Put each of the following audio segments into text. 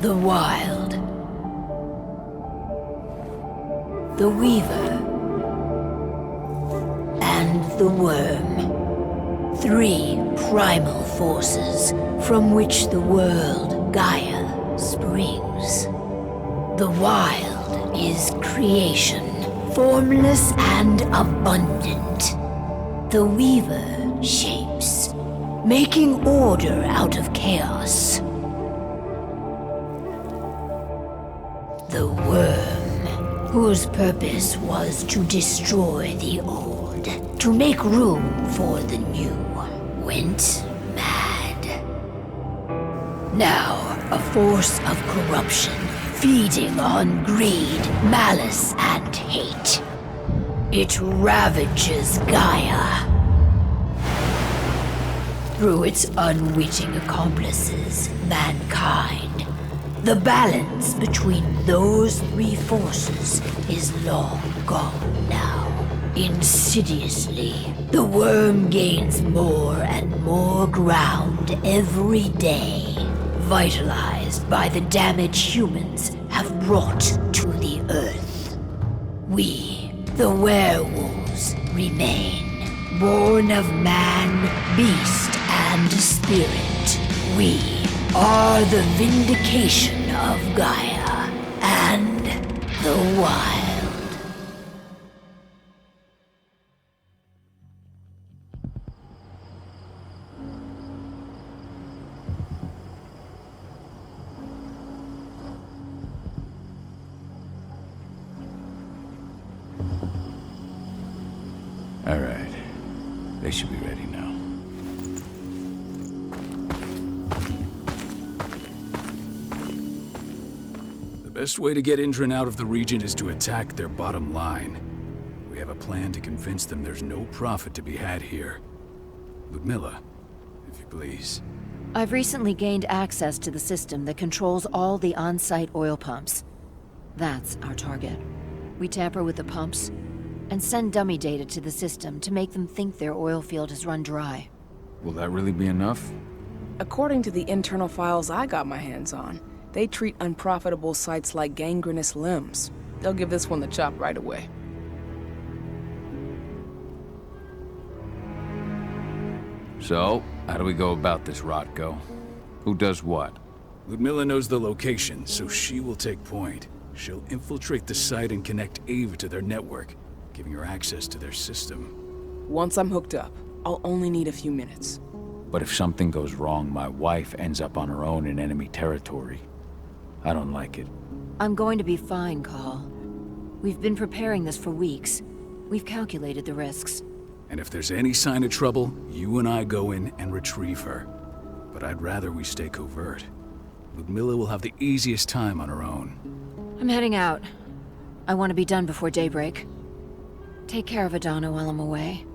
The Wild. The Weaver. And the Worm. 3 primal forces from which the world, Gaia, springs. The Wild is creation, formless and abundant. The Weaver shapes, making order out of chaos. The Worm, whose purpose was to destroy the old, to make room for the new, went mad. Now, a force of corruption, feeding on greed, malice, and hate. It ravages Gaia. Through its unwitting accomplices, mankind. The balance between those 3 forces is long gone now. Insidiously, the Worm gains more and more ground every day, vitalized by the damage humans have brought to the Earth. We, the werewolves, remain, born of man, beast, and spirit. We are the vindication of Gaia and the Wild. All right. They should be ready now. The best way to get Indran out of the region is to attack their bottom line. We have a plan to convince them there's no profit to be had here. Ludmilla, if you please. I've recently gained access to the system that controls all the on-site oil pumps. That's our target. We tamper with the pumps and send dummy data to the system to make them think their oil field has run dry. Will that really be enough? According to the internal files I got my hands on, they treat unprofitable sites like gangrenous limbs. They'll give this one the chop right away. So, how do we go about this, Rotko? Who does what? Ludmilla knows the location, so she will take point. She'll infiltrate the site and connect Ava to their network, giving her access to their system. Once I'm hooked up, I'll only need a few minutes. But if something goes wrong, my wife ends up on her own in enemy territory. I don't like it. I'm going to be fine, Call. We've been preparing this for weeks. We've calculated the risks. And if there's any sign of trouble, you and I go in and retrieve her. But I'd rather we stay covert. Ludmilla will have the easiest time on her own. I'm heading out. I want to be done before daybreak. Take care of Adana while I'm away.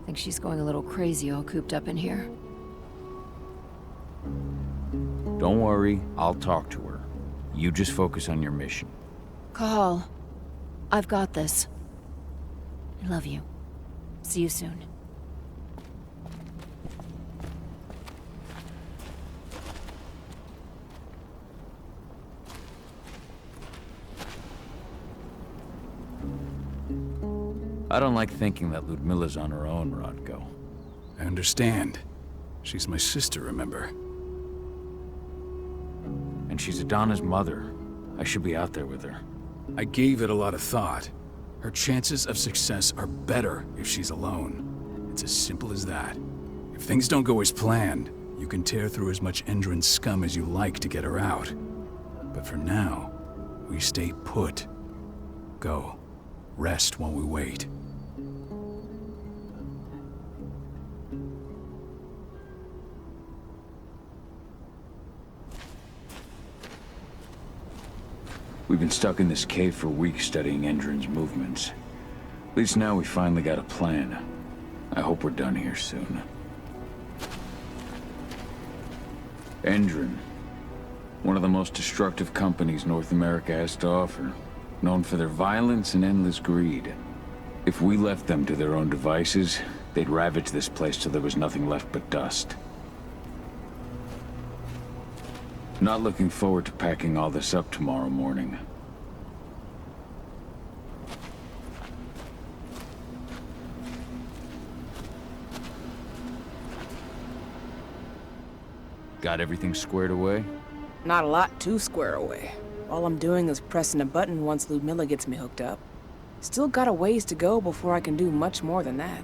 I think she's going a little crazy all cooped up in here. Don't worry, I'll talk to her. You just focus on your mission. Call. I've got this. I love you. See you soon. I don't like thinking that Ludmilla's on her own, Rotko. I understand. She's my sister, remember? And she's Adana's mother. I should be out there with her. I gave it a lot of thought. Her chances of success are better if she's alone. It's as simple as that. If things don't go as planned, you can tear through as much Endron scum as you like to get her out. But for now, we stay put. Go. Rest while we wait. We've been stuck in this cave for weeks studying Endron's movements. At least now we finally got a plan. I hope we're done here soon. Endron. One of the most destructive companies North America has to offer. Known for their violence and endless greed. If we left them to their own devices, they'd ravage this place till there was nothing left but dust. Not looking forward to packing all this up tomorrow morning. Got everything squared away? Not a lot to square away. All I'm doing is pressing a button once Ludmilla gets me hooked up. Still got a ways to go before I can do much more than that.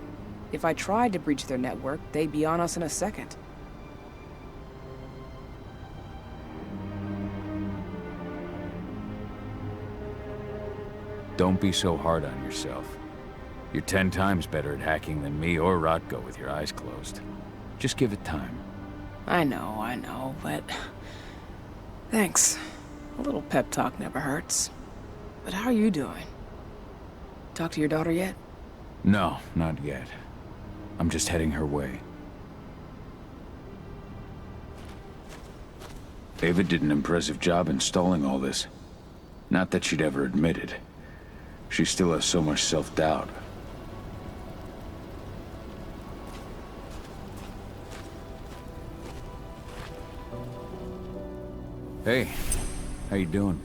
If I tried to breach their network, they'd be on us in a second. Don't be so hard on yourself. You're 10 times better at hacking than me or Rotko with your eyes closed. Just give it time. I know, but... Thanks. A little pep talk never hurts. But how are you doing? Talk to your daughter yet? No, not yet. I'm just heading her way. Ava did an impressive job installing all this. Not that she'd ever admit it. She still has so much self-doubt. Hey, how you doing?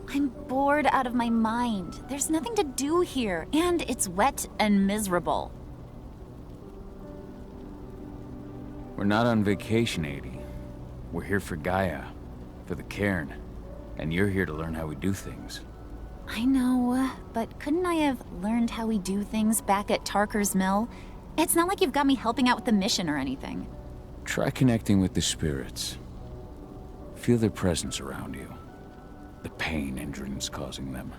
I'm bored out of my mind. There's nothing to do here, and it's wet and miserable. We're not on vacation, Adie. We're here for Gaia, for the cairn, and you're here to learn how we do things. I know, but couldn't I have learned how we do things back at Tarker's Mill? It's not like you've got me helping out with the mission or anything. Try connecting with the spirits. Feel their presence around you. The pain Endrin's causing them.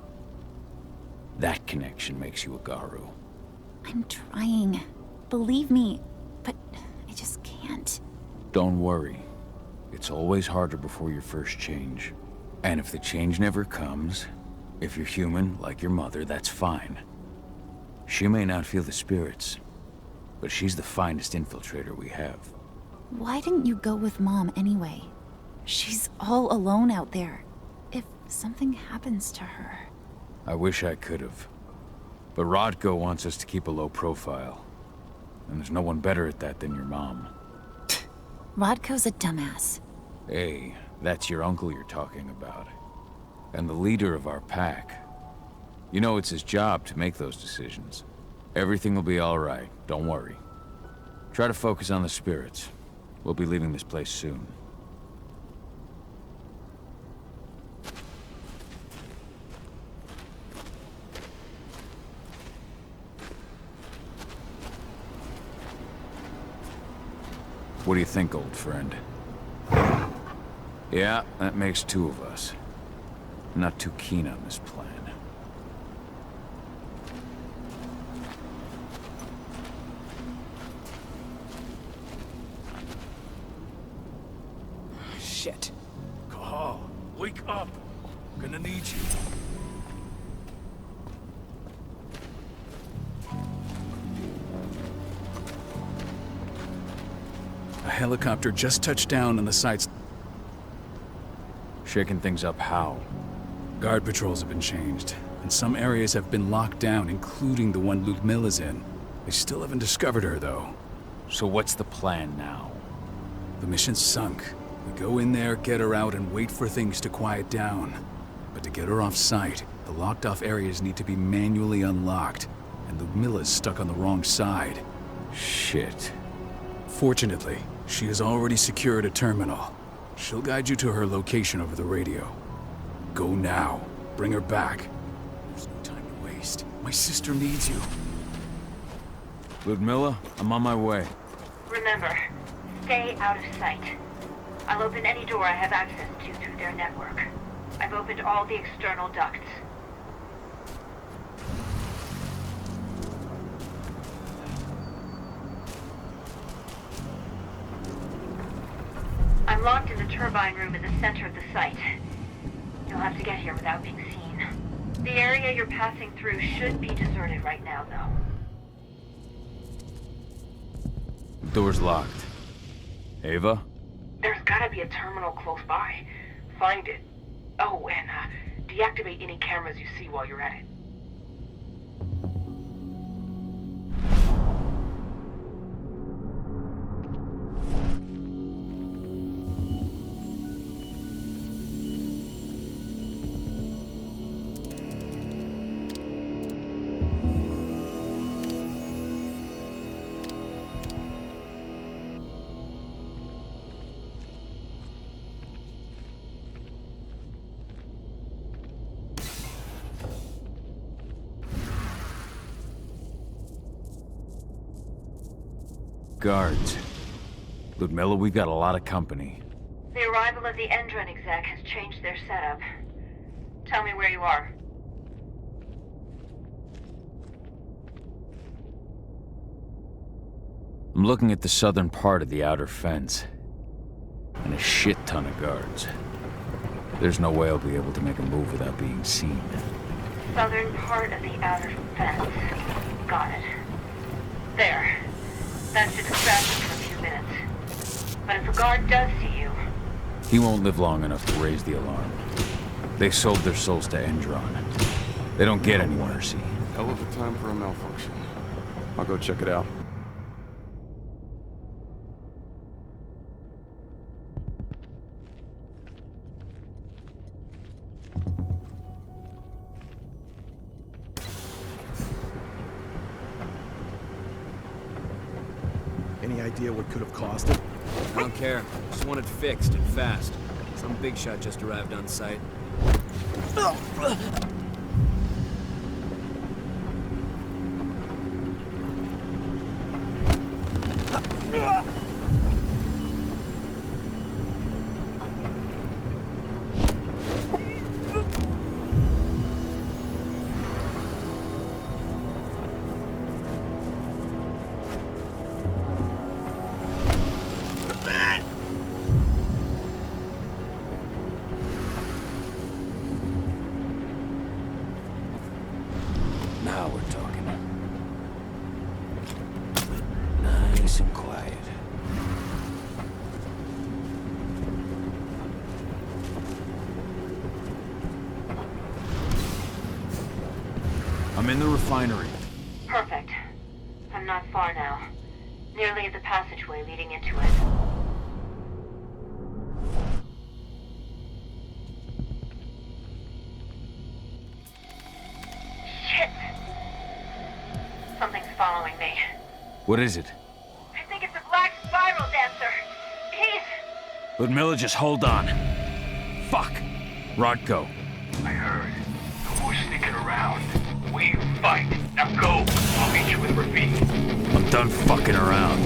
That connection makes you a Garu. I'm trying. Believe me, but I just can't. Don't worry. It's always harder before your first change. And if the change never comes, if you're human, like your mother, that's fine. She may not feel the spirits, but she's the finest infiltrator we have. Why didn't you go with Mom anyway? She's all alone out there. If something happens to her... I wish I could have. But Rodko wants us to keep a low profile. And there's no one better at that than your mom. Rodko's a dumbass. Hey, that's your uncle you're talking about. And the leader of our pack. You know it's his job to make those decisions. Everything will be all right, don't worry. Try to focus on the spirits. We'll be leaving this place soon. What do you think, old friend? Yeah, that makes two of us. I'm not too keen on this plan. Shit. Cahal, wake up. Gonna need you. A helicopter just touched down on the site's... Shaking things up how? Guard patrols have been changed, and some areas have been locked down, including the one Ludmilla's in. They still haven't discovered her, though. So what's the plan now? The mission's sunk. We go in there, get her out, and wait for things to quiet down. But to get her off site, the locked-off areas need to be manually unlocked, and Ludmilla's stuck on the wrong side. Shit. Fortunately, she has already secured a terminal. She'll guide you to her location over the radio. Go now. Bring her back. There's no time to waste. My sister needs you. Ludmilla, I'm on my way. Remember, stay out of sight. I'll open any door I have access to through their network. I've opened all the external ducts. I'm locked in the turbine room in the center of the site. You'll have to get here without being seen. The area you're passing through should be deserted right now, though. The door's locked. Ava? There's gotta be a terminal close by. Find it. Oh, and deactivate any cameras you see while you're at it. guards. Ludmilla, we've got a lot of company. The arrival of the Endron exec has changed their setup. Tell me where you are. I'm looking at the southern part of the outer fence. And a shit ton of guards. There's no way I'll be able to make a move without being seen. Southern part of the outer fence. Got it. There. That should distract him for a few minutes. But if a guard does see you... He won't live long enough to raise the alarm. They sold their souls to Endron. They don't get any mercy. Hell of a time for a malfunction. I'll go check it out. Any idea what could have caused it? I don't care. Just want it fixed and fast. Some big shot just arrived on site. Now we're talking. Nice and quiet. I'm in the refinery. Perfect. I'm not far now. Nearly at the passageway leading into it. Shit! Something's following me. What is it? I think it's a black spiral dancer. He's... Ludmilla, just hold on. Fuck. Rodko. I heard. No more sneaking around. We fight. Now go. I'll meet you in the ravine. I'm done fucking around.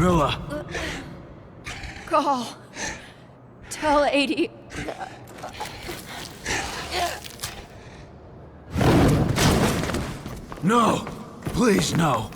Milla! Call. Tell 80. No! Please, no!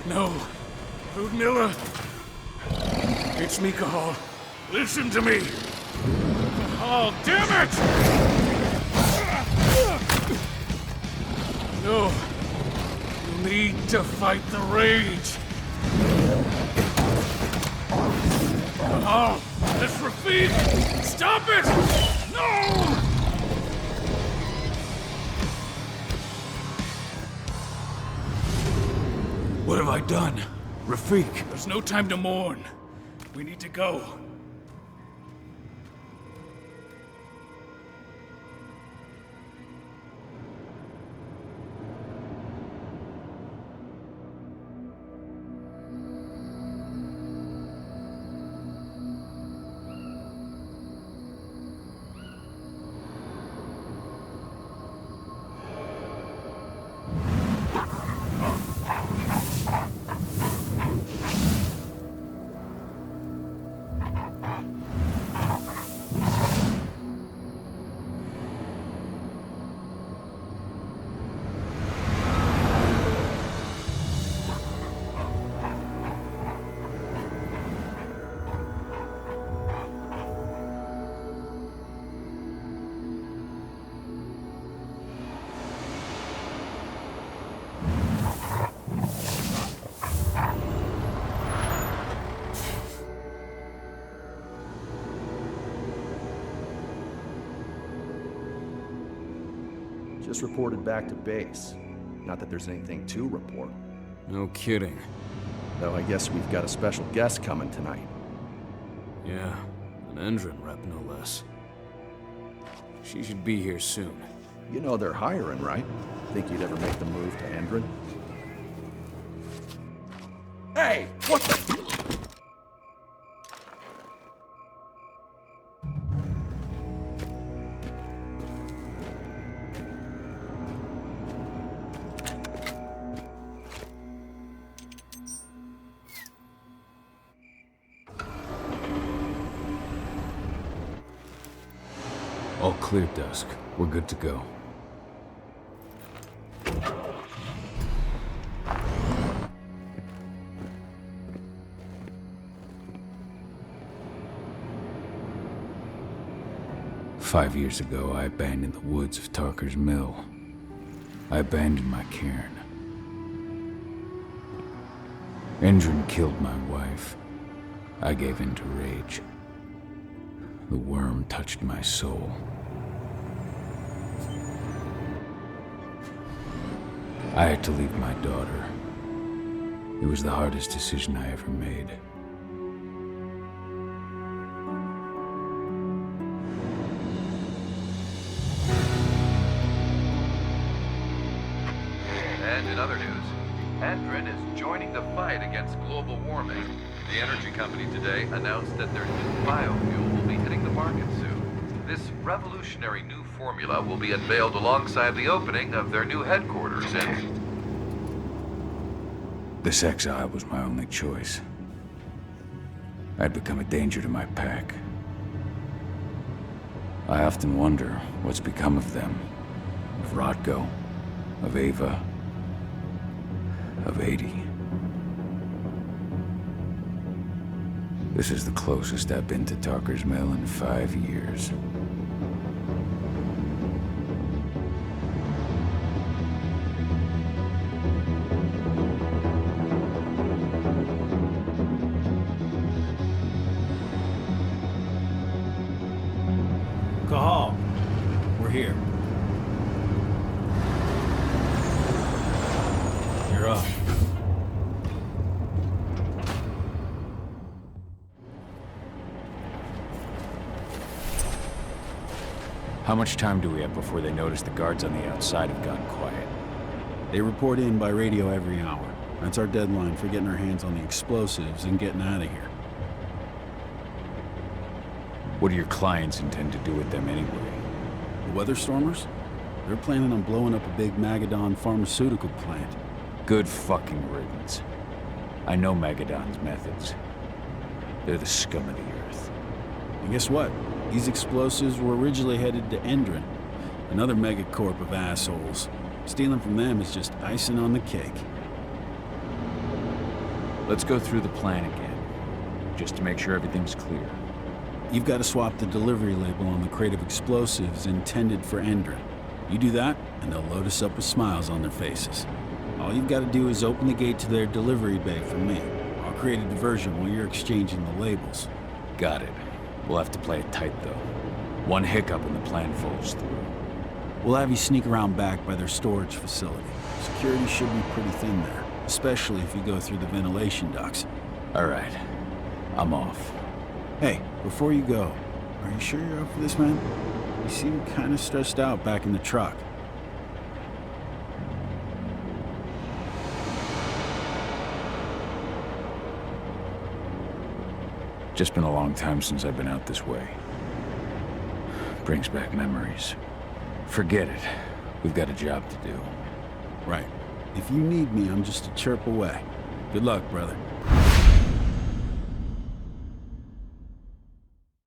No. Ludmilla. It's me, Cahal. Listen to me. Cahal, damn it! No. You need to fight the rage. Cahal, that's Rafik! Stop it! No! What have I done? Rafik! There's no time to mourn. We need to go. Just reported back to base. Not that there's anything to report. No kidding. Though I guess we've got a special guest coming tonight. Yeah, an Endron rep, no less. She should be here soon. You know they're hiring, right? Think you'd ever make the move to Endron? Hey! What the... All clear, Dusk. We're good to go. Five years ago, I abandoned the woods of Tarker's Mill. I abandoned my cairn. Endron killed my wife. I gave in to rage. The worm touched my soul. I had to leave my daughter. It was the hardest decision I ever made. And in other news, Endron is joining the fight against global warming. The energy company today announced that their new biofuel will be hitting the market soon. This revolutionary new formula will be unveiled alongside the opening of their new headquarters in... This exile was my only choice. I'd become a danger to my pack. I often wonder what's become of them. Of Rotko, of Ava, of 80. This is the closest I've been to Tarker's Mill in 5 years. Cahal, we're here. You're up. How much time do we have before they notice the guards on the outside have gone quiet? They report in by radio every hour. That's our deadline for getting our hands on the explosives and getting out of here. What do your clients intend to do with them anyway? The Weatherstormers? They're planning on blowing up a big Magadon pharmaceutical plant. Good fucking riddance. I know Magadon's methods. They're the scum of the earth. And guess what? These explosives were originally headed to Endron, another megacorp of assholes. Stealing from them is just icing on the cake. Let's go through the plan again, just to make sure everything's clear. You've got to swap the delivery label on the crate of explosives intended for Endron. You do that, and they'll load us up with smiles on their faces. All you've got to do is open the gate to their delivery bay for me. I'll create a diversion while you're exchanging the labels. Got it. We'll have to play it tight, though. One hiccup and the plan falls through. We'll have you sneak around back by their storage facility. Security should be pretty thin there, especially if you go through the ventilation ducts. All right. I'm off. Hey, before you go, are you sure you're up for this, man? You seem kind of stressed out back in the truck. Just been a long time since I've been out this way. Brings back memories. Forget it. We've got a job to do. Right. If you need me, I'm just a chirp away. Good luck, brother.